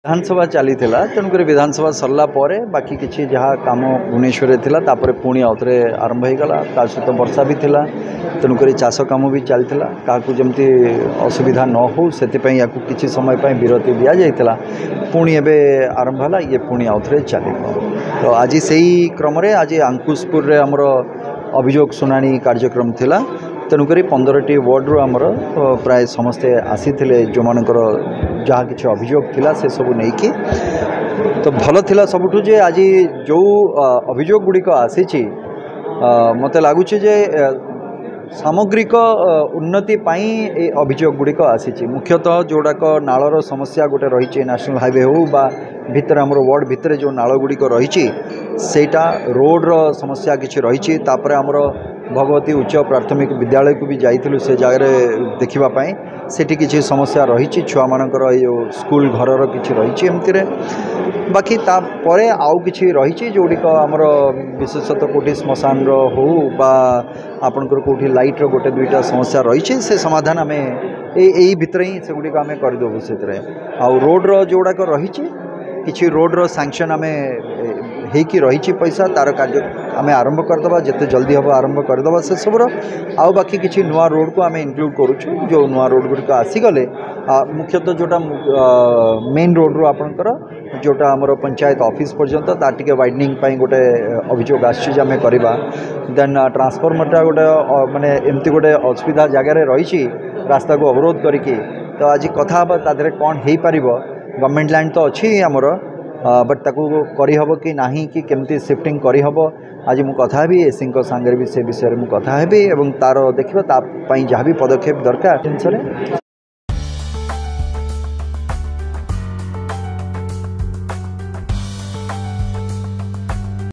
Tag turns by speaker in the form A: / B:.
A: विधानसभा चली तेणुक विधानसभा सरला बाकी किसी जहाँ कम भुवनेश्वर तापर पुणी आउे आरंभ होगला ता सहित वर्षा भी थिला तेणुक चाष कम भी चलता क्या जमी असुविधा न हो से किसी समय विरति दि जाता पुणी एवं आरंभ है ये पुणी आउे चलो तो आज से ही क्रम आज अंकुशपुर आमर अभियोग शुणाणी कार्यक्रम थिला तेणुक 15टी वार्ड आमर प्राय समस्ते आसी जो मानकर जहाँ किसी अभियोग थिला से सब नहीं कि तो भल थिला सबुठु जे आज जो अभियोग गुड़िक आसी मत लगुच सामग्रिक उन्नति पाई अभियोग गुड़िक आसी मुख्यतः जोड़ाक नालर समस्या गोटे रही नेशनल हाईवे हो बा भितर आमर वार्ड भितर जो नाल गुड़िक रही सेटा रोड्र समस्या किसी रही आमर भगवती उच्च प्राथमिक विद्यालय को भी जाइलु से जगह देखापी सेठी किसी समस्या रही छुआ मानकर स्कूल घरर किसी रही एमती बाकी तापर आउ कि रही जोड़िक आमर विशेषतः कौटी श्मशान हो बा आपणकर कौटी लाइट गोटे दुईटा समस्या रही से समाधान आम यही भितर ही से गुड़िक आम करदेबू से आउ रोड्र जोड़ाक रही किसी रोड्र सैंक्शन आम होकी रही पैसा तार कार्य आम आरंभ करदे जिते जल्दी हम आरंभ करदे से सब आउ बाकी किसी नुआ रोड को आम इनक्लूड करुचु जो नुआ रोड गुड़िक आसीगले मुख्यतः जोटा मेन रोड रू आपणकर जोटा आमर पंचायत ऑफिस पर्यंत तार टिके वाइडनिंग गोटे अभियोग आम करवा देन ट्रांसफॉर्मरटा गोटे माने एमती गोटे असुविधा जगार रही रास्ता को अवरोध करके तो आज कथा तादे कौन हो पार गवर्नमेंट लैंड तो अच्छी आमर बट ताकू करहब कि नहीं कि केमती शिफ्टिंग करहब आज मु कथा हेबी एसी सांगे भी से विषय में कथा हेबी एवं तार देखिबा जहाँ भी पदक्षेप दरकार जिनसे